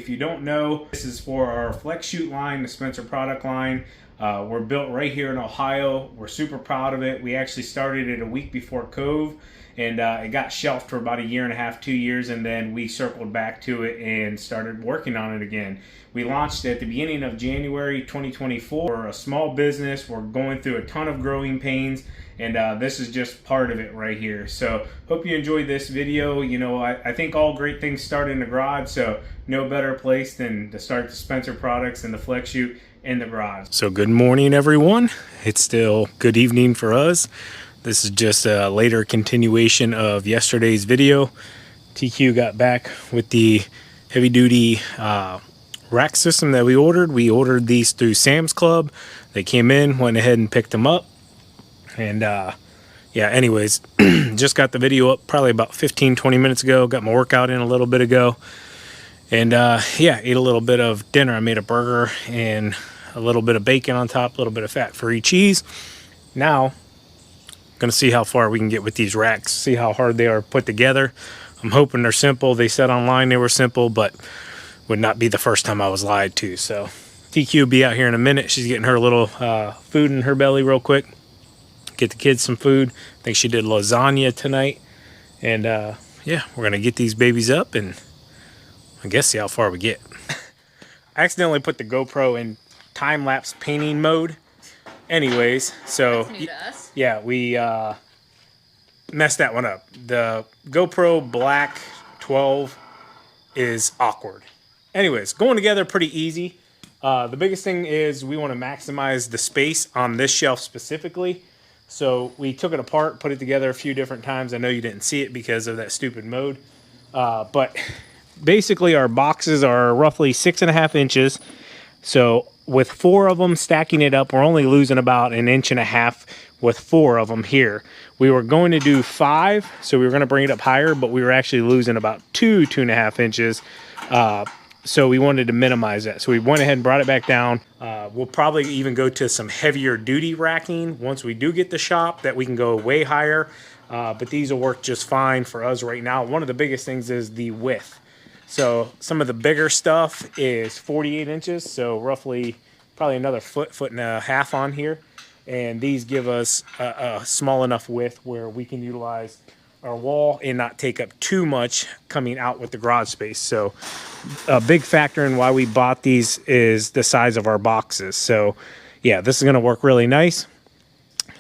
If you don't know, this is for our Flex Chute line, the Spencer product line. We're built right here in Ohio. We're super proud of it. We actually started it a week before Cove, and it got shelved for about 1.5 years, 2 years, and then we circled back to it and started working on it again. We launched at the beginning of January 2024. We're a small business. We're going through a ton of growing pains, and this is just part of it right here. So hope you enjoyed this video. You know, I think all great things start in the garage, so no better place than to start the Spencer products and the Flex Chute in the garage. So good morning, everyone. It's still good evening for us. This is just a later continuation of yesterday's video. TQ got back with the heavy duty rack system that we ordered. We ordered these through Sam's Club. They came in, went ahead and picked them up. And yeah, anyways, just got the video up probably about 15-20 minutes ago. Got my workout in a little bit ago. And yeah, ate a little bit of dinner. I made a burger and a little bit of bacon on top, a little bit of fat-free cheese. Now, gonna see how far we can get with these racks, see how hard they are put together. I'm hoping they're simple. They said online they were simple, but would not be the first time I was lied to. So TQ will be out here in a minute. She's getting her little food in her belly real quick. Get the kids some food. I think she did lasagna tonight. And yeah, we're gonna get these babies up and I guess see how far we get. I accidentally put the GoPro in time-lapse painting mode. Anyways, so that's new to us. Yeah, we messed that one up. The GoPro Black 12 is awkward. Anyways, going together pretty easy. The biggest thing is we want to maximize the space on this shelf specifically. So we took it apart, put it together a few different times. I know you didn't see it because of that stupid mode. But basically our boxes are roughly 6.5 inches. So with 4 of them stacking it up, we're only losing about 1.5 inches with 4 of them here. We were going to do 5, so we were going to bring it up higher, but we were actually losing about 2.5 inches. So we wanted to minimize that. So we went ahead and brought it back down. We'll probably even go to some heavier duty racking once we do get the shop that we can go way higher. But these will work just fine for us right now. One of the biggest things is the width. So some of the bigger stuff is 48 inches, so roughly probably another foot and a half on here. And these give us a small enough width where we can utilize our wall and not take up too much coming out with the garage space. So a big factor in why we bought these is the size of our boxes. So yeah, this is gonna work really nice.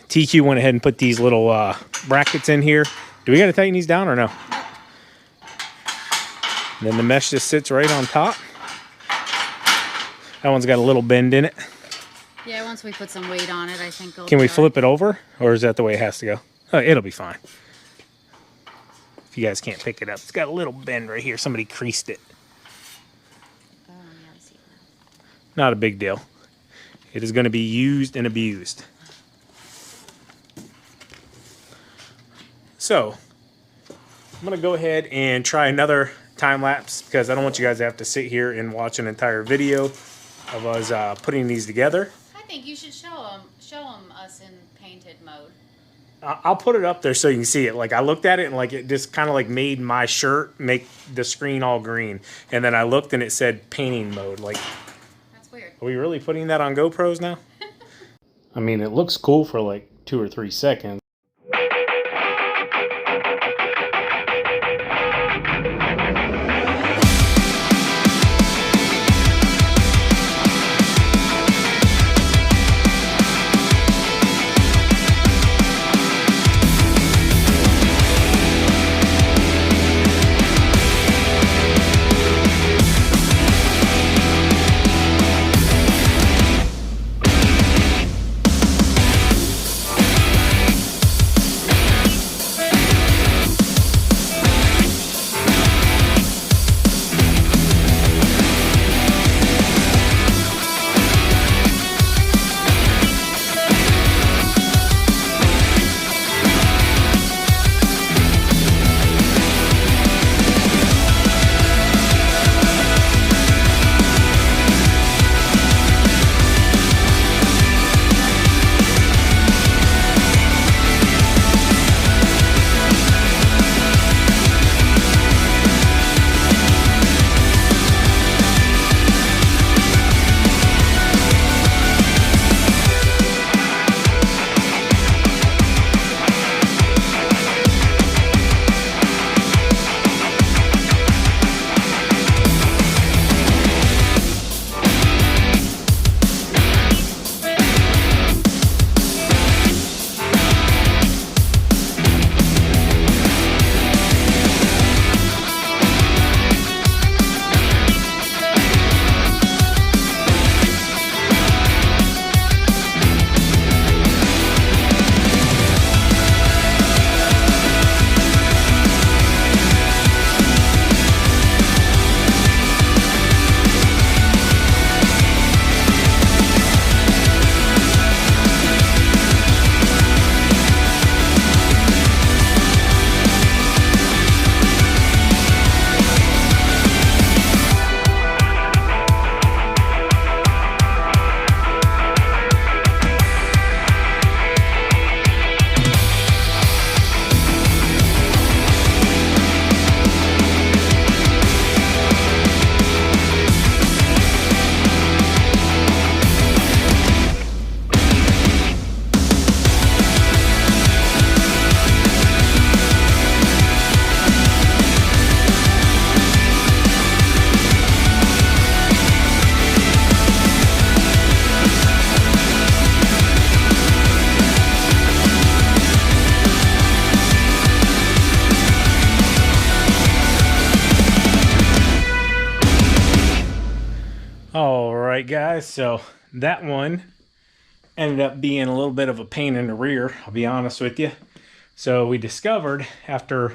TQ went ahead and put these little brackets in here. Do we gotta tighten these down or no? And then the mesh just sits right on top. That one's got a little bend in it. Yeah, once we put some weight on it, I think it'll Can we flip it over? Or is that the way it has to go? Oh, it'll be fine. If you guys can't pick it up. It's got a little bend right here. Somebody creased it. Yeah, I see that. Not a big deal. It is going to be used and abused. So, I'm going to go ahead and try another time lapse because I don't want you guys to have to sit here and watch an entire video of us putting these together. I think you should show them us in painted mode. I'll put it up there so you can see it. Like I looked at it and like it just kind of like made my shirt make the screen all green, and then I looked and it said painting mode. Like, that's weird. Are we really putting that on GoPros now? I mean, it looks cool for like 2 or 3 seconds. All right, guys, so that one ended up being a little bit of a pain in the rear, I'll be honest with you. So we discovered after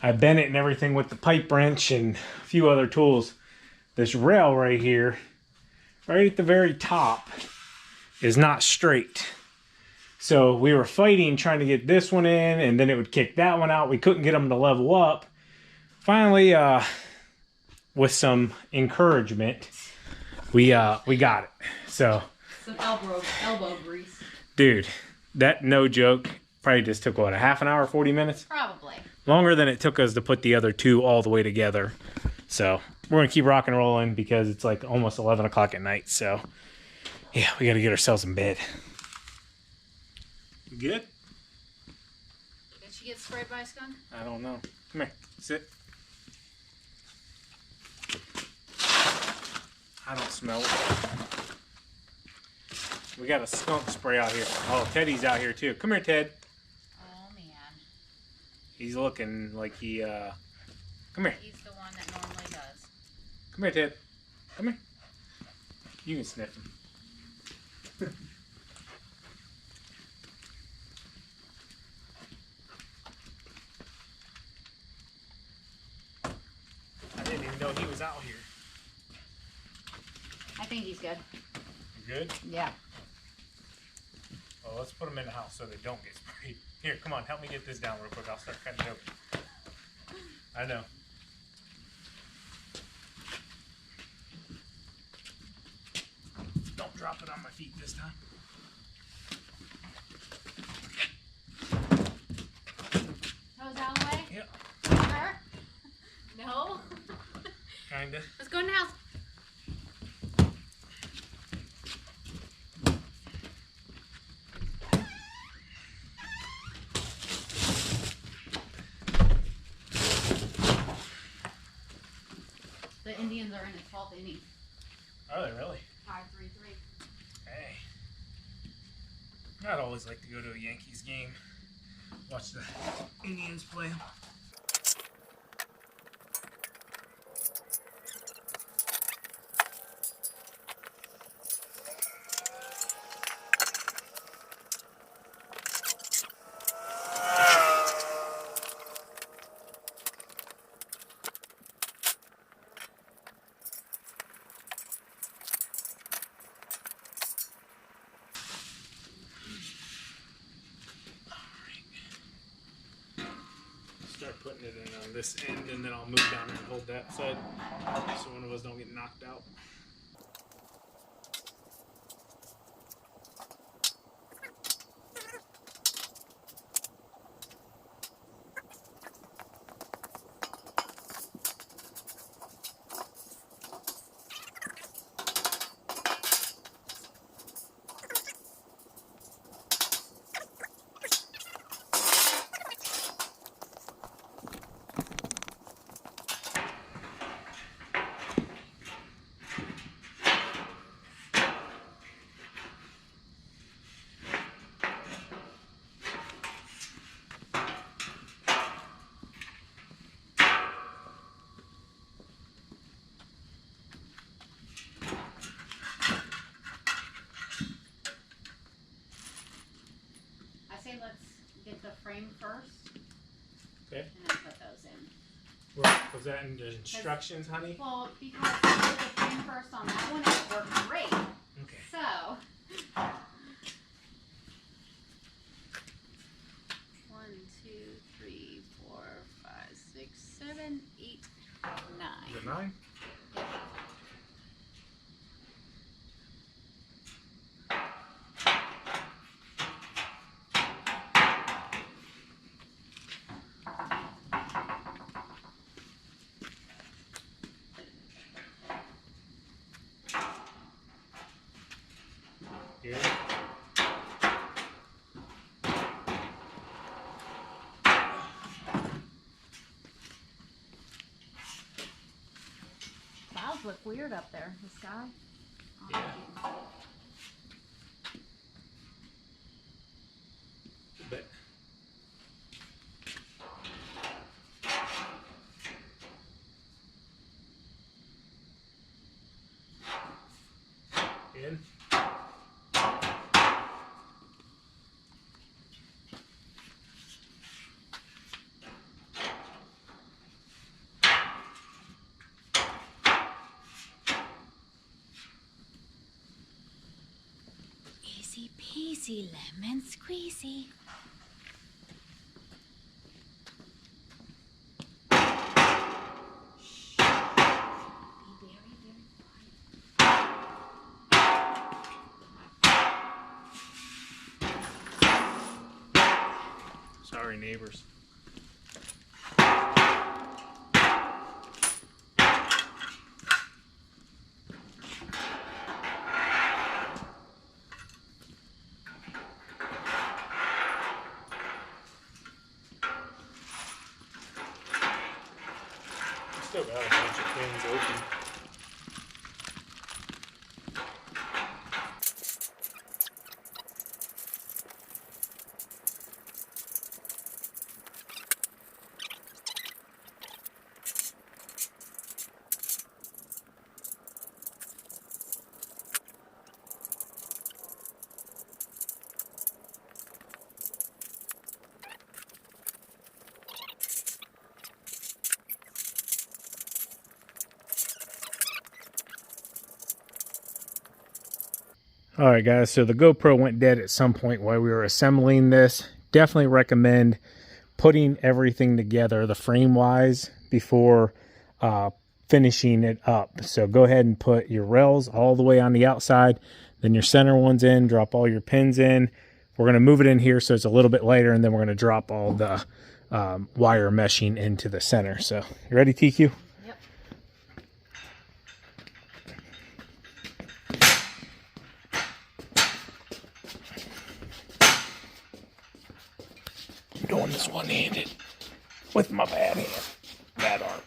I bent it and everything with the pipe wrench and a few other tools, this rail right here, right at the very top, is not straight. So we were fighting trying to get this one in, and then it would kick that one out. We couldn't get them to level up. Finally, with some encouragement, we got it. So Some elbow grease. dude, that no joke probably just took what, a half an hour, 40 minutes? Probably. Longer than it took us to put the other two all the way together. So we're gonna keep rock and rolling because it's like almost 11 o'clock at night. So yeah, we gotta get ourselves in bed. You good? Did she get sprayed by a skunk? I don't know. Come here, sit. I don't smell it. We got a skunk spray out here. Oh, Teddy's out here too. Come here, Ted. Oh man. He's looking like he, come here. He's the one that normally does. Come here, Ted. Come here. You can sniff him. I didn't even know he was out here. I think he's good. You good? Yeah. Well, let's put them in the house so they don't get sprayed. Here, come on, help me get this down real quick. I'll start cutting it open. I know. Don't drop it on my feet this time. Toes out of the way? Yeah, Her? No? kinda. Let's go in the house. The Indians are in the 12th inning. Are they really? 5-3-3. Hey. I'd always like to go to a Yankees game. Watch the Indians play. Start putting it in on this end, and then I'll move down and hold that side so one of us don't get knocked out. Let's get the frame first. Okay. And then put those in. Was that in the instructions, honey? Well, because I did the frame first on that one, it worked great. Okay. So, 1, 2, 3, 4, 5, 6, 7, 8, 9. Is it 9? Here. Clouds look weird up there. The sky. Yeah. But In. Easy peasy, lemon squeezy. Be very, very quiet. Sorry, neighbors. Still got a bunch of pins open. All right, guys, so the GoPro went dead at some point while we were assembling this. Definitely recommend putting everything together, the frame-wise, before finishing it up. So go ahead and put your rails all the way on the outside, then your center ones in, drop all your pins in. We're going to move it in here so it's a little bit lighter, and then we're going to drop all the wire meshing into the center. So, you ready, TQ? Doing this one-handed with my bad hand, bad arm.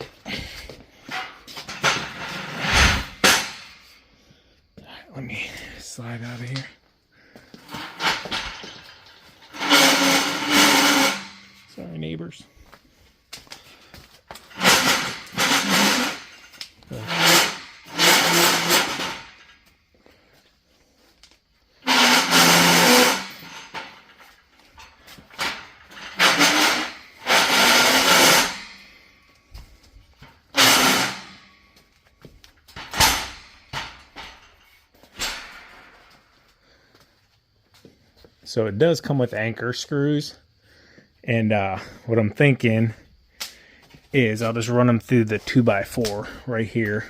All right, let me slide out of here. Sorry, neighbors. So it does come with anchor screws, and what I'm thinking is I'll just run them through the 2x4 right here,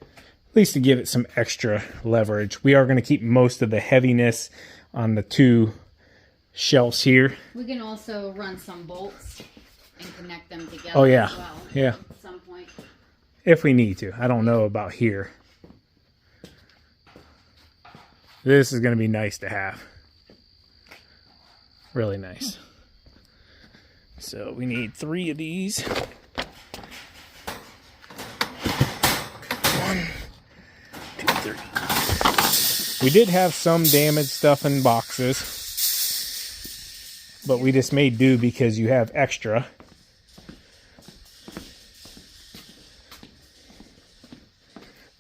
at least to give it some extra leverage. We are going to keep most of the heaviness on the two shelves here. We can also run some bolts and connect them together. Oh yeah, as well yeah. At some point. If we need to. I don't know about here. This is going to be nice to have. Really nice. So we need 3 of these. 1, 2, 3. We did have some damaged stuff in boxes, but we just made do because you have extra.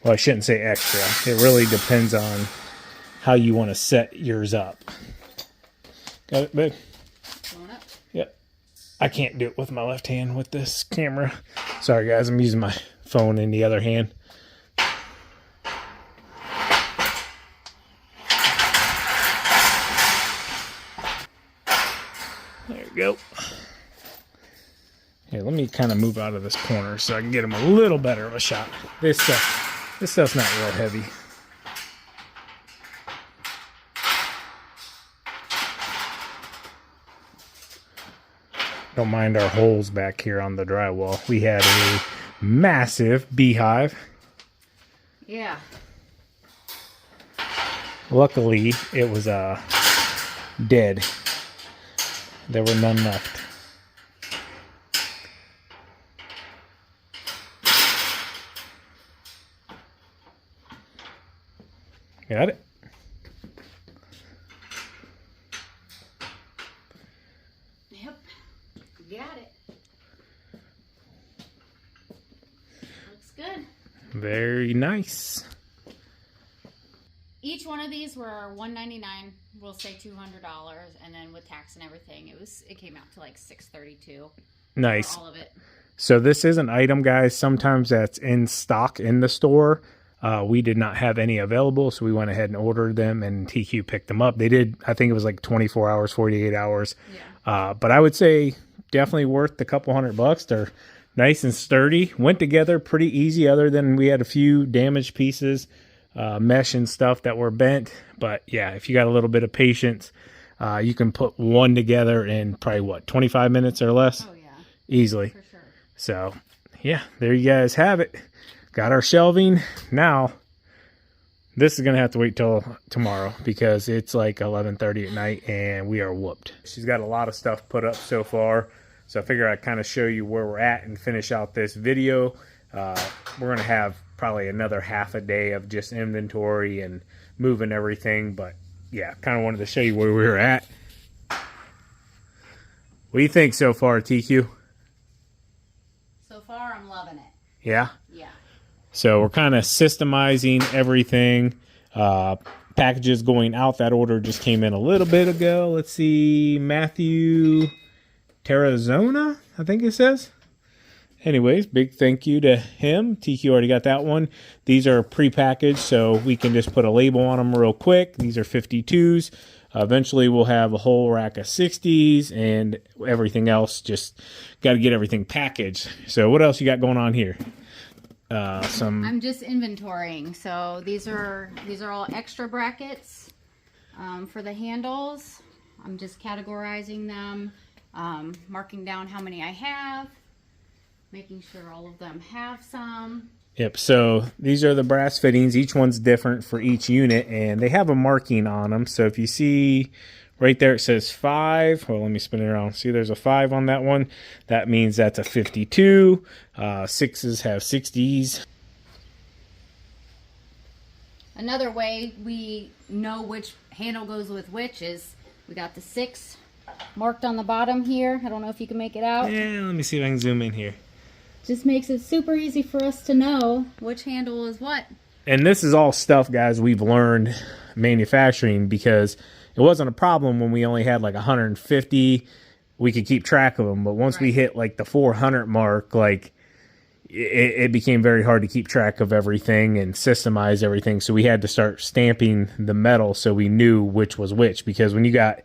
Well, I shouldn't say extra. It really depends on how you want to set yours up. Got it, babe? Going up. Yep. I can't do it with my left hand with this camera. Sorry, guys. I'm using my phone in the other hand. There we go. Here, let me kind of move out of this corner so I can get him a little better of a shot. This stuff's not real heavy. Don't mind our holes back here on the drywall. We had a massive beehive. Yeah. Luckily, it was dead. There were none left. Got it? Yep. Got it. Looks good. Very nice. Each one of these were $199. We'll say $200, and then with tax and everything, it came out to like $632. Nice. For all of it. So this is an item, guys, sometimes that's in stock in the store. We did not have any available, so we went ahead and ordered them, and TQ picked them up. They did, I think it was like 24 hours, 48 hours. Yeah. But I would say definitely worth the couple $100. They're nice and sturdy. Went together pretty easy, other than we had a few damaged pieces, mesh and stuff that were bent. But yeah, if you got a little bit of patience, you can put one together in probably, what, 25 minutes or less? Oh, yeah. Easily. For sure. So, yeah, there you guys have it. Got our shelving. Now, this is going to have to wait till tomorrow because it's like 11:30 at night and we are whooped. She's got a lot of stuff put up so far. So I figure I'd kind of show you where we're at and finish out this video. We're going to have probably another half a day of just inventory and moving everything. But yeah, kind of wanted to show you where we were at. What do you think so far, TQ? So far, I'm loving it. Yeah? Yeah. So we're kind of systemizing everything. Packages going out. That order just came in a little bit ago. Let's see. Matthew Terrazona, I think it says. Anyways, big thank you to him. TQ already got that one. These are pre-packaged, so we can just put a label on them real quick. These are 52s. Eventually, we'll have a whole rack of 60s and everything else. Just got to get everything packaged. So what else you got going on here? I'm just inventorying. So these are all extra brackets for the handles. I'm just categorizing them, marking down how many I have, making sure all of them have some. Yep, so these are the brass fittings. Each one's different for each unit, and they have a marking on them. So if you see right there, it says 5. Well, let me spin it around. See, there's a 5 on that one. That means that's a 52. 6s have 60s. Another way we know which handle goes with which is we got the 6 marked on the bottom here. I don't know if you can make it out. Yeah, let me see if I can zoom in here. Just makes it super easy for us to know which handle is what. And this is all stuff, guys, we've learned manufacturing because it wasn't a problem when we only had like 150. We could keep track of them. But once we hit like the 400 mark, like it became very hard to keep track of everything and systemize everything. So we had to start stamping the metal so we knew which was which. Because when you got,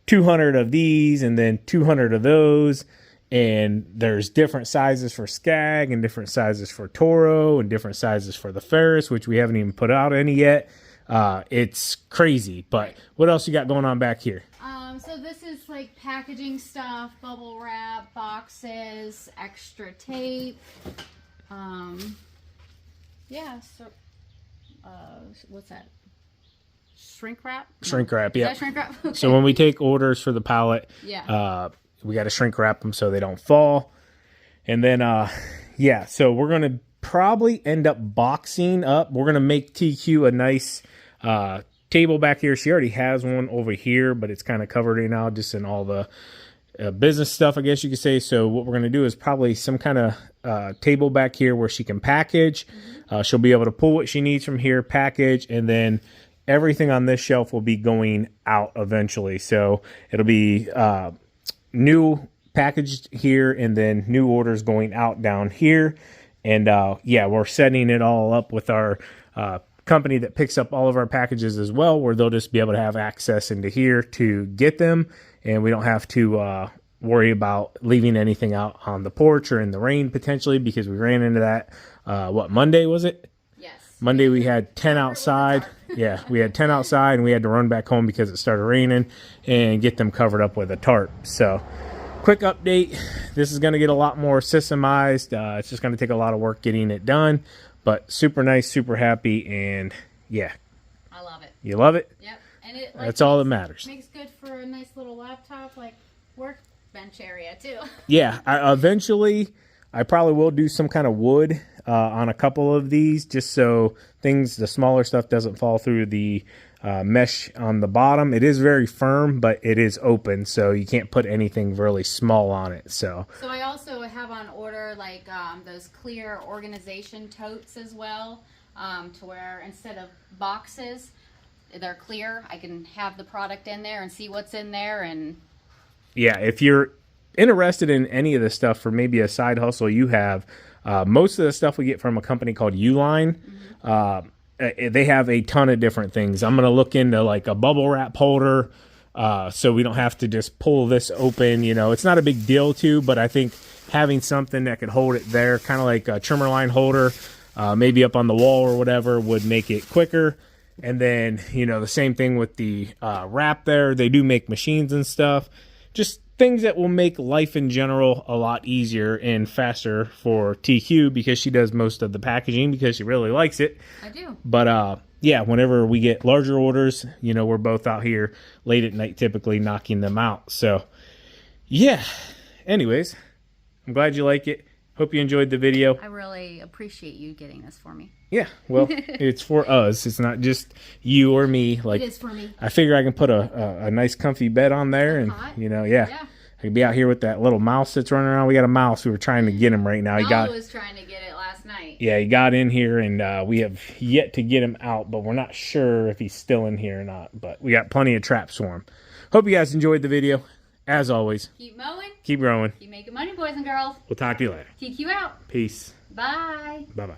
200 of these and then 200 of those, and there's different sizes for Skag and different sizes for Toro and different sizes for the Ferris, which we haven't even put out any yet. It's crazy. But what else you got going on back here? So this is like packaging stuff, bubble wrap, boxes, extra tape. Yeah, so what's that? Shrink wrap? Shrink wrap, yeah. Shrink wrap? Okay. So when we take orders for the pallet, we got to shrink wrap them so they don't fall. And then, so we're going to probably end up boxing up. We're going to make TQ a nice table back here. She already has one over here, but it's kind of covered in now just in all the business stuff, I guess you could say. So what we're going to do is probably some kind of table back here where she can package. She'll be able to pull what she needs from here, package, and then everything on this shelf will be going out eventually. So it'll be new packaged here and then new orders going out down here. And we're setting it all up with our company that picks up all of our packages as well, where they'll just be able to have access into here to get them, and we don't have to worry about leaving anything out on the porch or in the rain potentially, because we ran into that Monday was it? Yes. Monday we had 10 outside. Yeah, we had 10 outside and we had to run back home because it started raining and get them covered up with a tarp. So quick update, this is going to get a lot more systemized. It's just going to take a lot of work getting it done, but super nice, super happy, and yeah. I love it. You love it? Yep. And it that's all that matters. Makes good for a nice little laptop, like workbench area too. Yeah, eventually I probably will do some kind of wood on a couple of these, just so the smaller stuff doesn't fall through the mesh on the bottom. It is very firm, but it is open, so you can't put anything really small on it. So I also have on order like those clear organization totes as well. to where instead of boxes, they're clear. I can have the product in there and see what's in there. And yeah, if you're interested in any of this stuff for maybe a side hustle you have, most of the stuff we get from a company called Uline. They have a ton of different things. I'm going to look into like a bubble wrap holder, so we don't have to just pull this open. You know, it's not a big deal too, but I think having something that could hold it there, kind of like a trimmer line holder, maybe up on the wall or whatever, would make it quicker. And then, you know, the same thing with the wrap there. They do make machines and stuff. Just things that will make life in general a lot easier and faster for TQ, because she does most of the packaging because she really likes it. I do. But yeah, whenever we get larger orders, you know, we're both out here late at night typically knocking them out. So yeah, anyways, I'm glad you like it. Hope you enjoyed the video. I really appreciate you getting this for me. Yeah, well, it's for us. It's not just you or me. Like, it is for me. I figure I can put a nice comfy bed on there, and you know, yeah. I could be out here with that little mouse that's running around. We got a mouse. We were trying to get him right now. I was trying to get it last night. Yeah, he got in here, and we have yet to get him out, but we're not sure if he's still in here or not. But we got plenty of traps for him. Hope you guys enjoyed the video. As always, keep mowing. Keep growing. Keep making money, boys and girls. We'll talk to you later. TQ out. Peace. Bye. Bye-bye.